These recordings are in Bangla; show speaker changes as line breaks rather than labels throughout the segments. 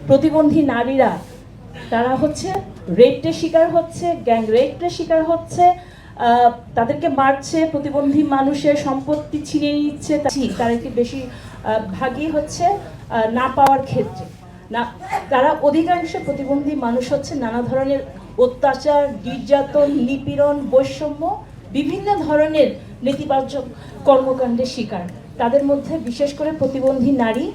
প্রতিবন্ধী নারীরা তারা হচ্ছে রেপের শিকার হচ্ছে, গ্যাং রেপের শিকার হচ্ছে, তাদেরকে মারছে, প্রতিবন্ধী মানুষের সম্পত্তি ছিনিয়ে নিচ্ছে। তারা একটু বেশি ভাগই হচ্ছে না পাওয়ার ক্ষেত্রে। না, তারা অধিকাংশ প্রতিবন্ধী মানুষ হচ্ছে নানা ধরনের অত্যাচার, নির্যাতন, নিপীড়ন, বৈষম্য, বিভিন্ন ধরনের নেতিবাচক কর্মকাণ্ডের শিকার। তাদের মধ্যে বিশেষ করে প্রতিবন্ধী নারী,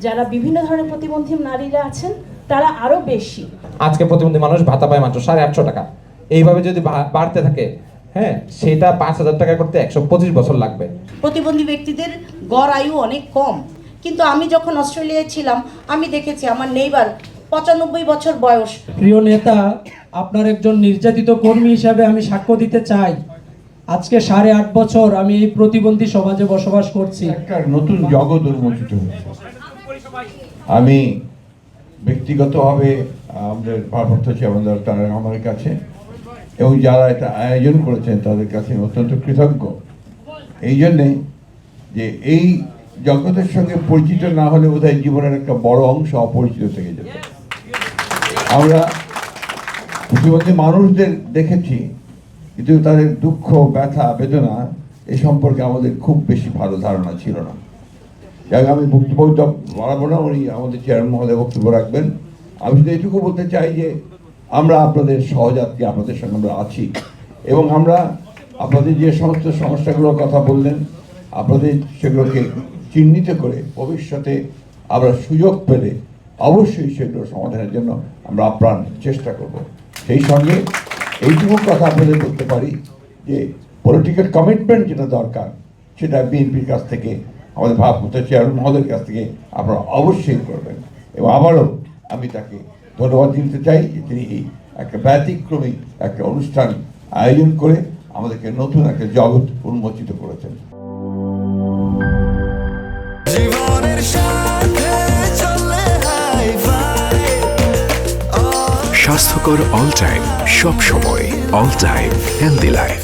যারা বিভিন্ন ধরনের প্রতিবন্ধী নারীরা আছেন, তারা আরো বেশি।
আজকে প্রতিবন্ধী মানুষ ভাতা পায় মাত্র 850 টাকা। এইভাবে যদি বাড়তে থাকে, হ্যাঁ, সেটা 5000 টাকা করতে 125 বছর লাগবে।
প্রতিবন্ধী ব্যক্তিদের গড় আয়ু অনেক কম, কিন্তু আমি যখন অস্ট্রেলিয়ায় ছিলাম আমি দেখেছি আমার নেইবার 95 বছর বয়স।
প্রিয় নেতা, আপনার একজন নির্যাতিত কর্মী হিসাবে আমি সাক্ষ্য দিতে চাই, আজকে 8.5 বছর আমি এই প্রতিবন্ধী সমাজে বসবাস করছি।
একটা নতুন জগৎ উন্মোচিত হয়েছে। আমি ব্যক্তিগতভাবে আমাদের ভারপ্রাপ্ত চেয়ারম্যান তারেক রহমানের কাছে এবং যারা এটা আয়োজন করেছেন তাদের কাছে অত্যন্ত কৃতজ্ঞ। এই জন্যে যে এই জগতের সঙ্গে পরিচিত না হলে বোধহয় জীবনের একটা বড় অংশ অপরিচিত থেকে যেত। আমরা প্রতিবন্ধী মানুষদের দেখেছি, কিন্তু তাদের দুঃখ, ব্যথা, বেদনা এ সম্পর্কে আমাদের খুব বেশি ভালো ধারণা ছিল না। যাই আমি বক্তব্য বাড়াবো না, উনি আমাদের চেয়ারম্যান মহোদয় বক্তব্য রাখবেন। আমি শুধু এটুকু বলতে চাই যে আমরা আপনাদের সহযাত্রী, আপনাদের সঙ্গে আমরা আছি এবং আমরা আপনাদের যে সমস্ত সমস্যাগুলোর কথা বললেন, আপনাদের সেগুলোকে চিহ্নিত করে ভবিষ্যতে আমরা সুযোগ পেলে অবশ্যই সেগুলো সমাধানের জন্য আমরা আপ্রাণ চেষ্টা করব। সেই সঙ্গে এইটুকু কথা আপনাদের বলতে পারি যে পলিটিক্যাল কমিটমেন্ট যেটা দরকার সেটা বিএনপির কাছ থেকে, আমাদের ভারপ্রাপ্ত চেয়ারম্যান মহোদয়ের কাছ থেকে আপনারা অবশ্যই করবেন। এবং আবারও আমি তাকে ধন্যবাদ দিতে চাই যে তিনি এই একটা ব্যতিক্রমী একটা অনুষ্ঠান আয়োজন করে আমাদেরকে নতুন একটা জগৎ উন্মোচিত করেছেন।
স্বাস্থ্যকর অল টাইম, সব সময় অল টাইম হেলদি লাইফ।